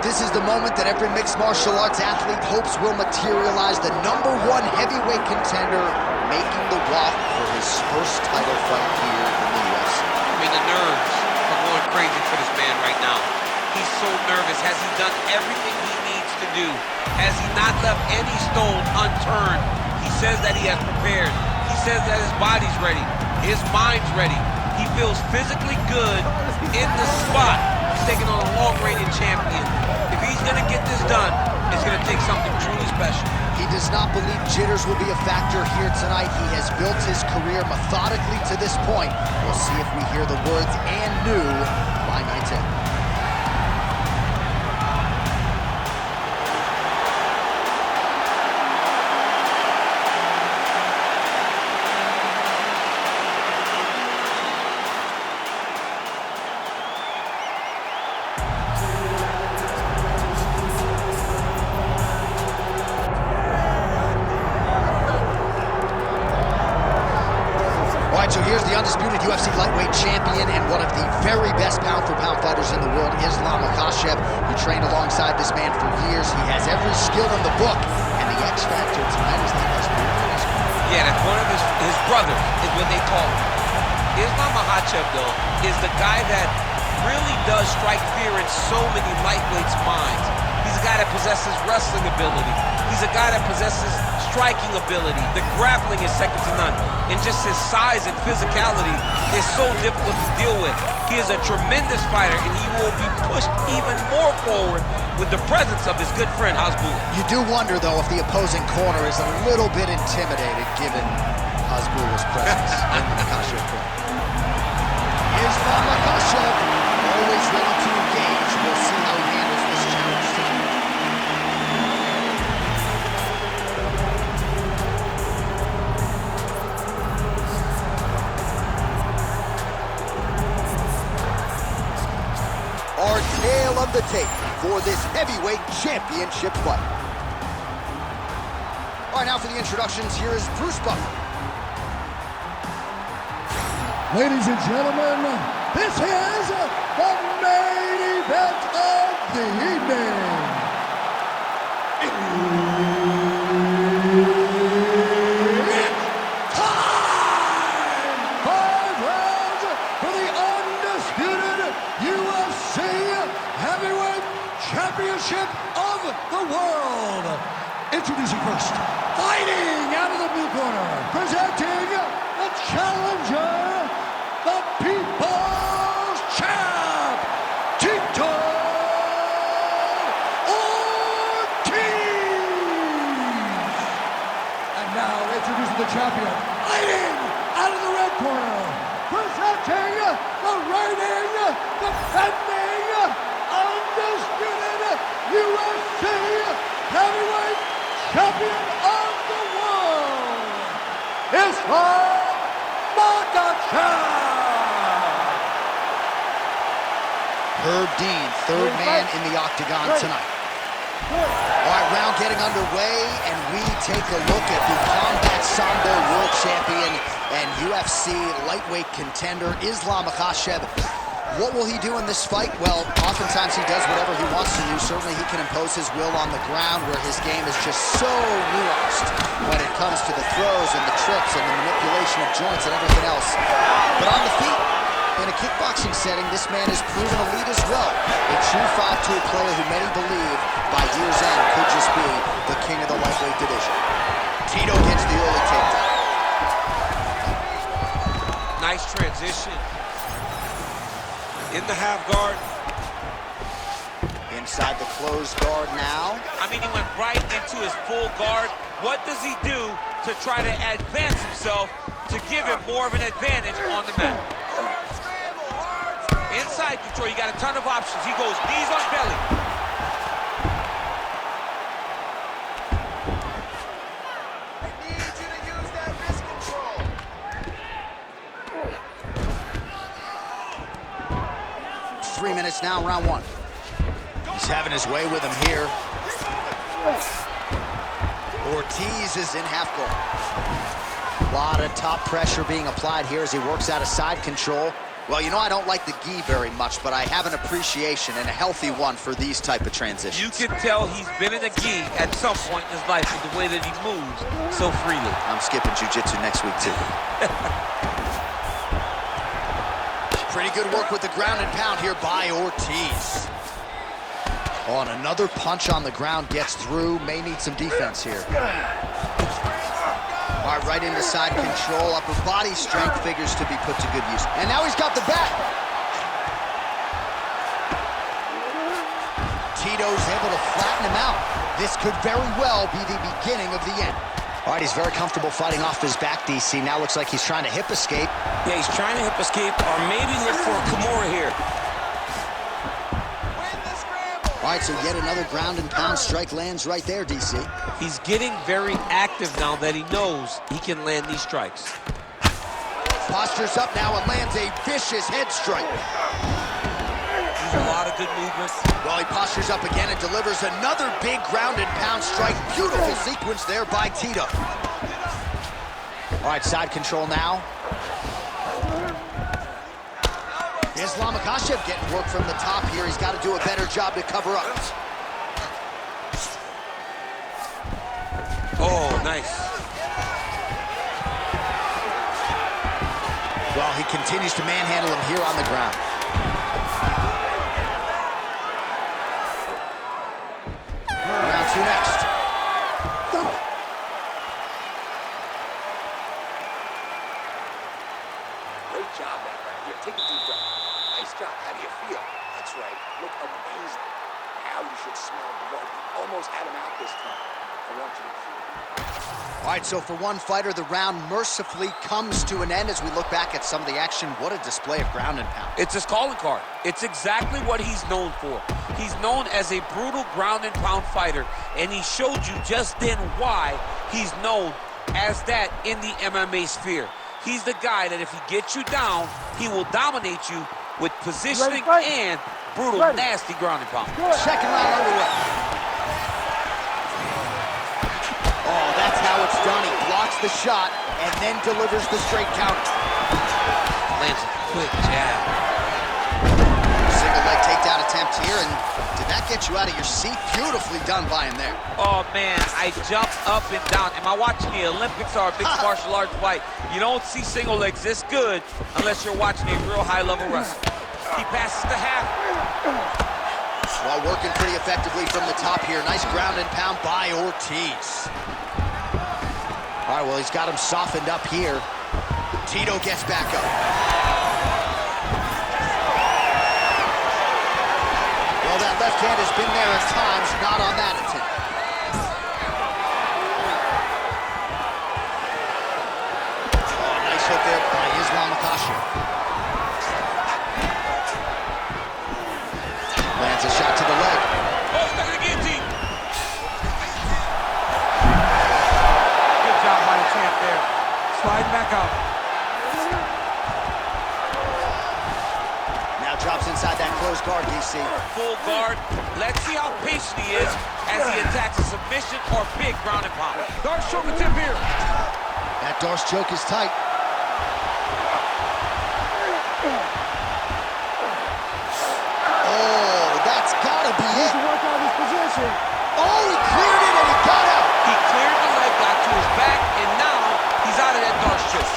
This is the moment that every mixed martial arts athlete hopes will materialize. The #1 heavyweight contender making the walk for his first title fight here in the UFC. I mean, the nerves are going crazy for this man right now. He's so nervous. Has he done everything he needs to do? Has he not left any stone unturned? He says that he has prepared. He says that his body's ready. His mind's ready. He feels physically good in the spot. He's taking on a long-reigning champion. If he's going to get this done, it's going to take something truly special. He does not believe jitters will be a factor here tonight. He has built his career methodically to this point. We'll see if we hear the words "and new" by night 10. So here's the undisputed UFC lightweight champion and one of the very best pound-for-pound fighters in the world, Islam Makhachev, who trained alongside this man for years. He has every skill in the book, and the X factor tonight is that best player. Yeah, that's one of his brothers, is what they call him. Islam Makhachev, though, is the guy that really does strike fear in so many lightweights' minds. He's a guy that possesses wrestling ability. He's a guy that possesses striking ability. The grappling is second to none. And just his size and physicality is so difficult to deal with. He is a tremendous fighter, and he will be pushed even more forward with the presence of his good friend, Hasbulla. You do wonder, though, if the opposing corner is a little bit intimidated given Hasbulla's presence in the Makhachev corner. Islam Makhachev, always ready to engage. We'll see how he handles this challenge tonight. Our tale of the tape for this heavyweight championship fight. All right, now for the introductions, here is Bruce Buffer. Ladies and gentlemen, this is the main event of the evening. It's time! 5 rounds for the undisputed UFC Heavyweight Championship of the world. Introducing first, fighting out of the blue corner, presenting the challenger, the People's Champ, Tito Ortiz. And now introducing the champion, fighting out of the red corner, presenting the reigning, defending, undisputed UFC Heavyweight Champion of the world, Islam Makhachev. Herb Dean, third man in the octagon tonight. All right, round getting underway, and we take a look at the Combat Sambo World Champion and UFC lightweight contender, Islam Makhachev. What will he do in this fight? Well, oftentimes he does whatever he wants to do. Certainly he can impose his will on the ground, where his game is just so nuanced when it comes to the throws and the tricks and the manipulation of joints and everything else. But on the feet, in a kickboxing setting, this man is proven elite as well. A true 5-tool player who many believe by year's end could just be the king of the lightweight division. Tito gets the early takedown. Nice transition. In the half guard. Inside the closed guard now. I mean, he went right into his full guard. What does he do to try to advance himself to give him more of an advantage on the mat? Inside control, you got a ton of options. He goes knees on belly. I need you to use that wrist control. 3 minutes now, round 1. He's having his way with him here. Ortiz is in half guard. A lot of top pressure being applied here as he works out of side control. Well, you know, I don't like the gi very much, but I have an appreciation and a healthy one for these type of transitions. You can tell he's been in a gi at some point in his life with the way that he moves so freely. I'm skipping jiu-jitsu next week, too. Pretty good work with the ground and pound here by Ortiz. Oh, and another punch on the ground gets through. May need some defense here. All right, right into side control. Upper body strength figures to be put to good use. And now he's got the back. Tito's able to flatten him out. This could very well be the beginning of the end. All right, he's very comfortable fighting off his back, DC. Now looks like he's trying to hip escape. Yeah, he's trying to hip escape or maybe look for a Kimura here. All right, so yet another ground and pound strike lands right there, DC. He's getting very active now that he knows he can land these strikes. Postures up now and lands a vicious head strike. There's a lot of good movement. Well, he postures up again and delivers another big ground and pound strike. Beautiful sequence there by Tito. All right, side control now. Makhachev getting work from the top here. He's got to do a better job to cover up. Oh, nice. Well, he continues to manhandle him here on the ground. Round two next. Great job that right here. Take a deep breath. Nice job. How do you feel? That's right. Look amazing. Now you should smell blood. You almost had him out this time. I want you to feel it. All right, so for one fighter, the round mercifully comes to an end as we look back at some of the action. What a display of ground and pound. It's his calling card. It's exactly what he's known for. He's known as a brutal ground and pound fighter, and he showed you just then why he's known as that in the MMA sphere. He's the guy that if he gets you down, he will dominate you with positioning and brutal, nasty ground and pound. Second round underway. Oh, that's how it's done. He blocks the shot and then delivers the straight counter. Lands a quick jab. Single leg takedown attempt here, and did that get you out of your seat? Beautifully done by him there. Oh, man, I jumped up and down. Am I watching the Olympics or a mixed martial arts fight? You don't see single legs this good unless you're watching a real high-level wrestler. He passes the half. Well, working pretty effectively from the top here. Nice ground and pound by Ortiz. All right, well, he's got him softened up here. Tito gets back up. Well, that left hand has been there at times, not on that attempt. Oh, nice hook there by Makhachev. Lands a shot to the leg. Oh, stuck in the guillotine. Good job by the champ there. Sliding back out. Now drops inside that closed guard, DC. Full guard. Let's see how patient he is as he attacks a submission or big ground and pound. Darce choke attempt here. That Darce choke is tight. Oh, that's gotta be it. To work out his position. Oh, he cleared it and he got out. He cleared the leg, got to his back, and now he's out of that Darce choke.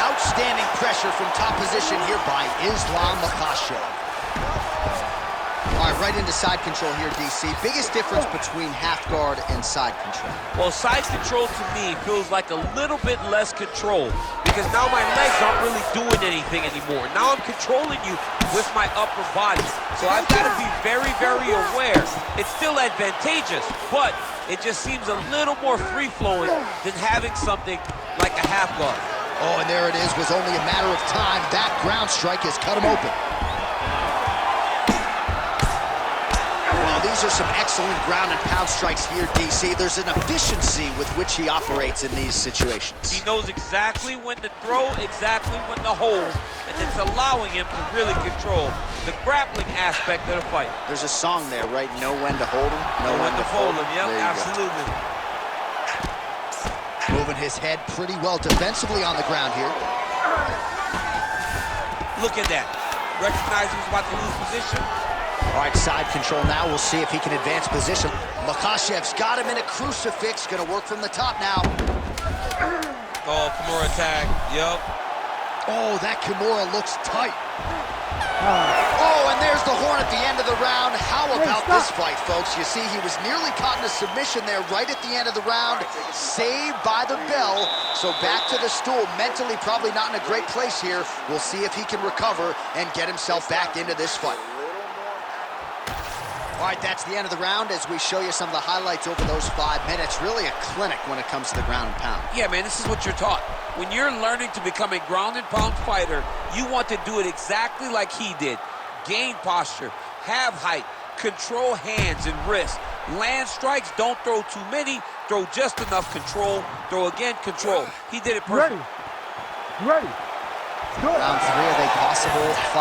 Outstanding pressure from top position here by Makhachev. All right, right into side control here, DC. Biggest difference between half guard and side control? Well, side control to me feels like a little bit less control because now my legs aren't really doing anything anymore. Now I'm controlling you with my upper body. So I've got to be very, very aware. It's still advantageous, but it just seems a little more free-flowing than having something like a half guard. Oh, and there it is. Was only a matter of time. That ground strike has cut him open. Well, these are some excellent ground and pound strikes here, DC. There's an efficiency with which he operates in these situations. He knows exactly when to throw, exactly when to hold, and it's allowing him to really control the grappling aspect of the fight. There's a song there, right? Know when to hold him, Know when to fold him. Yep, There you absolutely. go. moving his head pretty well defensively on the ground here. Look at that. Recognize he was about to lose position. All right, side control now. We'll see if he can advance position. Makhachev's got him in a crucifix. Gonna work from the top now. Oh, Kimura tag. Yup. Oh, that Kimura looks tight. Oh, and there's the horn at the end of the round. How about this fight, folks? You see, he was nearly caught in a submission there right at the end of the round. Saved by the bell. So back to the stool. Mentally probably not in a great place here. We'll see if he can recover and get himself back into this fight. All right, that's the end of the round as we show you some of the highlights over those 5 minutes. Really a clinic when it comes to the ground and pound. Yeah, man, this is what you're taught. When you're learning to become a ground and pound fighter, you want to do it exactly like he did. Gain posture, have height, control hands and wrists. Land strikes, don't throw too many, throw just enough control, throw again, control. He did it perfect. Ready. Good. Round 3 of a possible 5.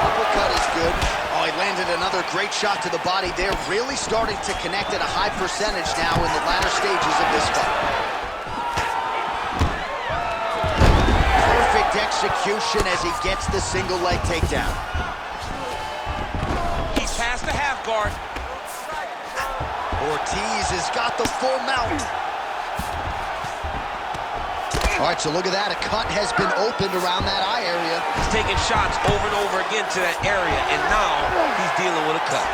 Uppercut is good. Oh, he landed another great shot to the body there. Really starting to connect at a high percentage now in the latter stages of this fight. Perfect execution as he gets the single leg takedown. He's past the half guard. Ortiz has got the full mount. All right, so look at that. A cut has been opened around that eye area. He's taking shots over and over again to that area, and now he's dealing with a cut.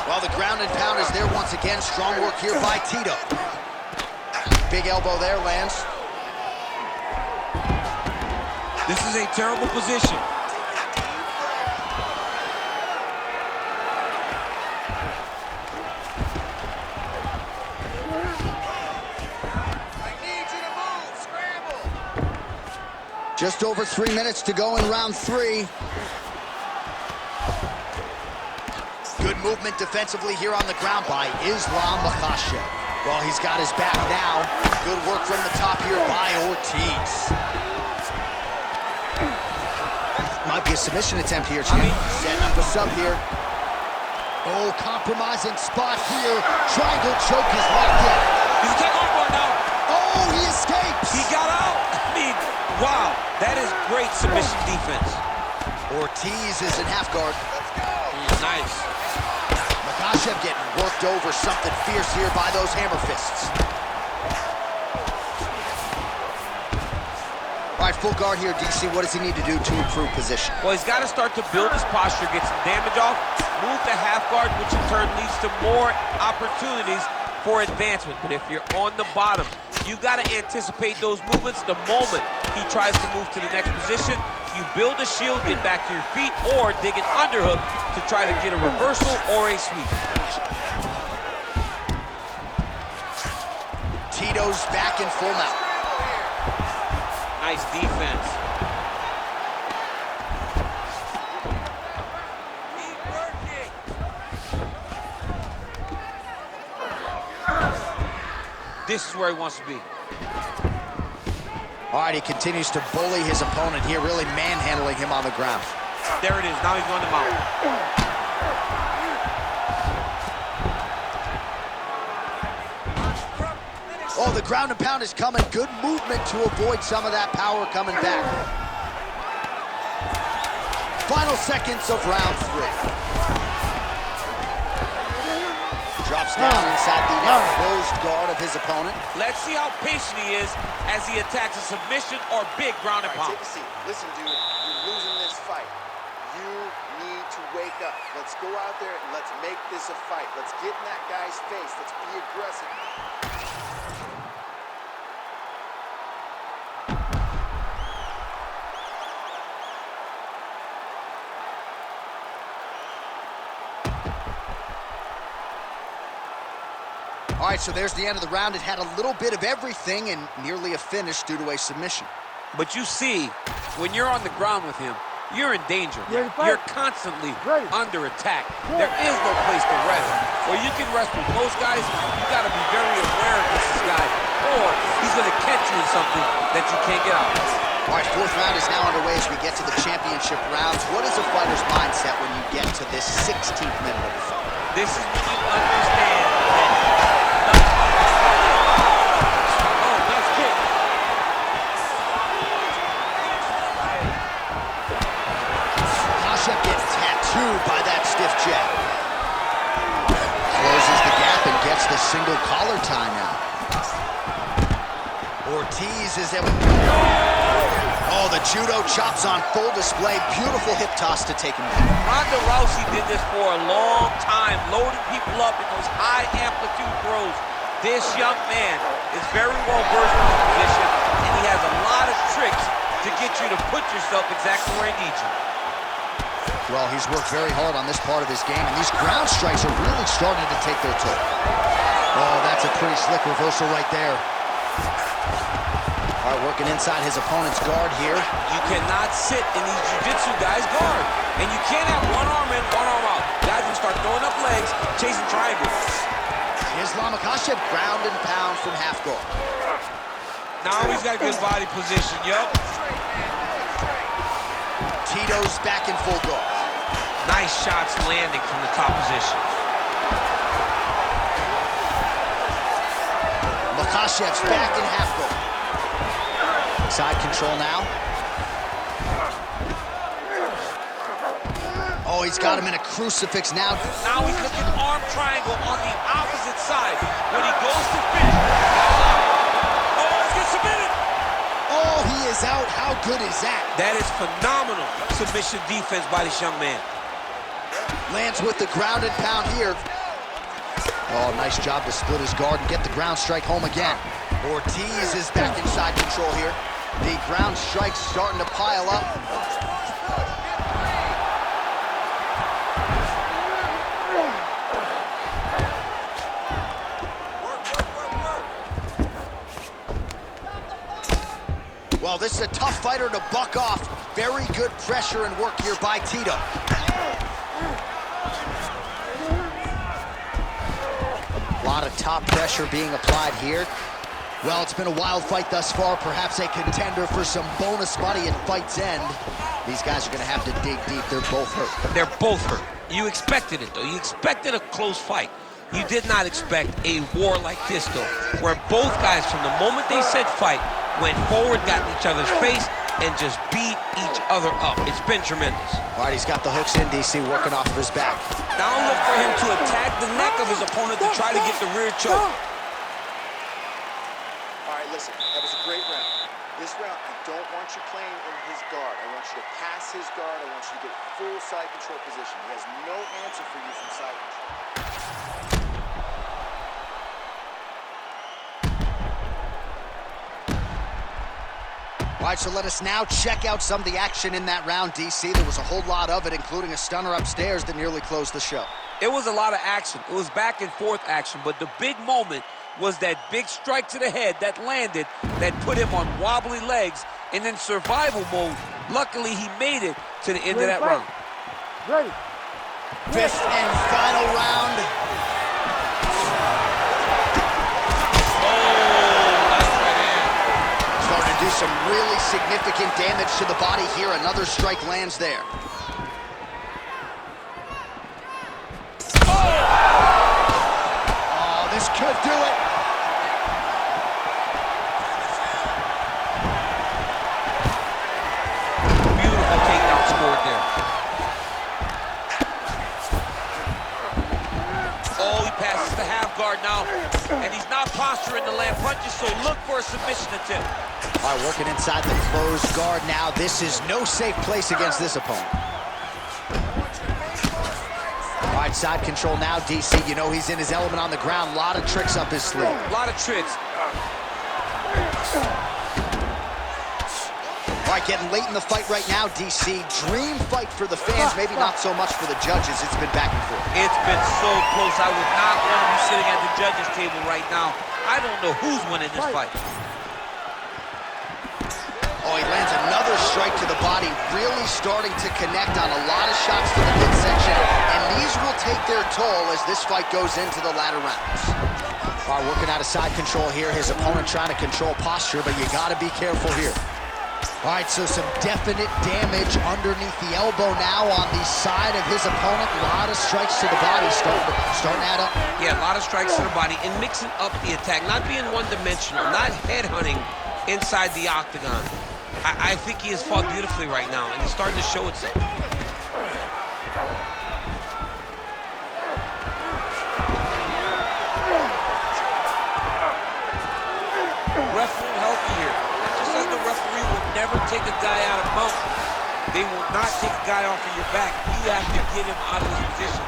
Well, the ground and pound is there once again. Strong work here by Tito. Big elbow there, lands. This is a terrible position. Just over 3 minutes to go in round 3. Good movement defensively here on the ground by Islam Makhachev. Well, he's got his back now. Good work from the top here by Ortiz. Might be a submission attempt here, champ. Setting up a sub here. Oh, compromising spot here. Triangle choke is locked in. He's a take-off bar now. Oh, he escapes. He got out. I mean, wow, that is great submission defense. Ortiz is in half guard. Nice. Makhachev getting worked over, something fierce here by those hammer fists. All right, full guard here, DC. What does he need to do to improve position? Well, he's got to start to build his posture, get some damage off, move to half guard, which in turn leads to more opportunities for advancement. But if you're on the bottom, you got to anticipate those movements the moment he tries to move to the next position. You build a shield, get back to your feet, or dig an underhook to try to get a reversal or a sweep. Tito's back in full mount. Nice defense. This is where he wants to be. All right, he continues to bully his opponent here, really manhandling him on the ground. There it is. Now he's going to mount. Oh, the ground and pound is coming. Good movement to avoid some of that power coming back. Final seconds of round 3. Drops down inside the now closed guard of his opponent. Let's see how patient he is as he attacks a submission or big ground and pound. Take a seat. Listen, dude, you're losing this fight. You need to wake up. Let's go out there and let's make this a fight. Let's get in that guy's face. Let's be aggressive. All right, so there's the end of the round. It had a little bit of everything and nearly a finish due to a submission. But you see, when you're on the ground with him, you're in danger. You're constantly under attack. There is no place to rest. Where you can rest with most guys, you got to be very aware of this guy, or he's going to catch you in something that you can't get out of. All right, fourth round is now underway as we get to the championship rounds. What is a fighter's mindset when you get to this 16th minute of the fight? This is when you understand that. Oh, nice kick. Makhachev gets tattooed by that stiff jab. Closes the gap and gets the single collar tie now. Ortiz is able... Oh, the judo chops on full display. Beautiful hip toss to take him down. Ronda Rousey did this for a long time, loading people up in those high amplitude throws. This young man is very well versed in his position, and he has a lot of tricks to get you to put yourself exactly where he needs you. Well, he's worked very hard on this part of his game, and these ground strikes are really starting to take their toll. Oh, that's a pretty slick reversal right there. All right, working inside his opponent's guard here. You cannot sit in these jiu-jitsu guys' guard. And you can't have one arm in, one arm out. Guys will start throwing up legs, chasing triangles. Makhachev ground and pound from half guard. Now he's got a good body position, yup. Tito's back in full guard. Nice shots landing from the top position. Makhachev's back in half guard. Side control now. Oh, he's got him in a crucifix now. Now he's looking arm triangle on the opposite side. When he goes to finish. Oh, he's getting submitted. Oh, he is out. How good is that? That is phenomenal submission defense by this young man. Lands with the ground and pound here. Oh, nice job to split his guard and get the ground strike home again. Ortiz is back in side control here. The ground strike's starting to pile up. Well, this is a tough fighter to buck off. Very good pressure and work here by Tito. A lot of top pressure being applied here. Well, it's been a wild fight thus far, perhaps a contender for some bonus money at fight's end. These guys are going to have to dig deep. They're both hurt. They're both hurt. You expected it, though. You expected a close fight. You did not expect a war like this, though, where both guys, from the moment they said fight, went forward, got in each other's face, and just beat each other up. It's been tremendous. All right, he's got the hooks in, DC, working off of his back. Now look for him to attack the neck of his opponent to try to get the rear choke. All right, listen, that was a great round. This round, I don't want you playing in his guard. I want you to pass his guard. I want you to get full side control position. He has no answer for you from side control. All right, so let us now check out some of the action in that round, DC. There was a whole lot of it, including a stunner upstairs that nearly closed the show. It was a lot of action. It was back and forth action, but the big moment was that big strike to the head that landed, that put him on wobbly legs, and in survival mode. Luckily, he made it to the end of that round. Ready. Fifth and final round. Starting to do some really significant damage to the body here. Another strike lands there. Oh, this could do it. Beautiful takedown scored there. Oh, he passes the half guard now, and he's not posturing to land punches, so look for a submission attempt. All right, working inside the closed guard now. This is no safe place against this opponent. All right, side control now, DC. You know he's in his element on the ground. A lot of tricks up his sleeve. A lot of tricks. All right, getting late in the fight right now, DC. Dream fight for the fans, maybe not so much for the judges. It's been back and forth. It's been so close. I would not want to be sitting at the judges' table right now. I don't know who's winning this fight. Oh, he lands another strike to the body, really starting to connect on a lot of shots to the midsection, and these will take their toll as this fight goes into the latter rounds. All right, working out of side control here. His opponent trying to control posture, but you got to be careful here. All right, so some definite damage underneath the elbow now on the side of his opponent. A lot of strikes to the body starting to add up. Yeah, a lot of strikes to the body and mixing up the attack, not being one-dimensional, not headhunting inside the octagon. I think he has fought beautifully right now, and it's starting to show itself. Referee healthy here. Just as the referee would never take a guy out of mountain, they will not take a guy off of your back. You have to get him out of this position.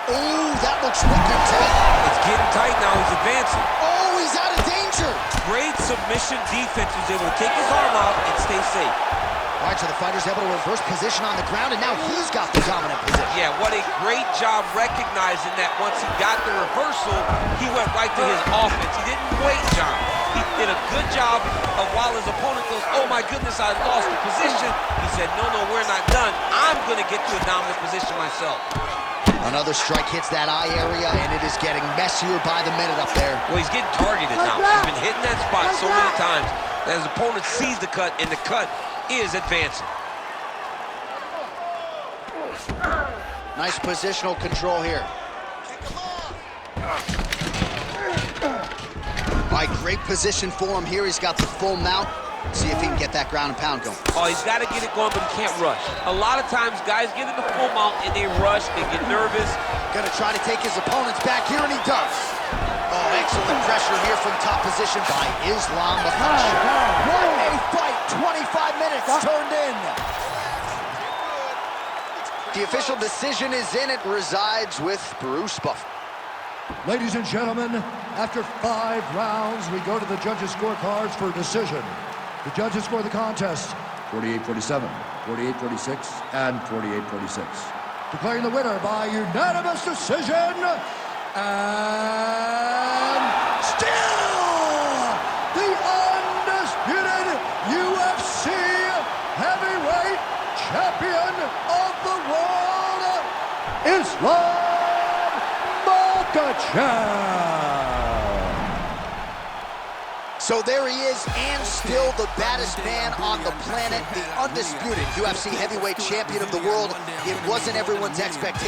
Oh, that looks wicked tight. It's getting tight now. He's advancing. Oh, he's out of danger. Great submission defense. He was able to take his arm out and stay safe. All right, so the fighter's able to reverse position on the ground, and now he's got the dominant position. Yeah, what a great job recognizing that once he got the reversal, he went right to his offense. He didn't wait, John. He did a good job of while his opponent goes, oh my goodness, I lost the position. He said, no, we're not done. I'm going to get to a dominant position myself. Another strike hits that eye area, and it is getting messier by the minute up there. Well, he's getting targeted now. He's been hitting that spot so many times that his opponent sees the cut, and the cut is advancing. Nice positional control here. All right, great position for him here. He's got the full mount. See if he can get that ground and pound going. Oh, he's got to get it going, but he can't rush. A lot of times, guys get in the full mount and they rush, they get nervous. Gonna try to take his opponents back here, and he does. Oh, excellent pressure here from top position by Islam Makhachev. What a fight! 25 minutes turned in. The official decision is in. It resides with Bruce Buffer. Ladies and gentlemen, after 5 rounds, we go to the judges' scorecards for decision. The judges score the contest 48-47, 48-46, and 48-46. Declaring the winner by unanimous decision, and still the undisputed UFC heavyweight champion of the world, Islam Makhachev. So there he is, and still the baddest man on the planet, the undisputed UFC heavyweight champion of the world. It wasn't everyone's expectation.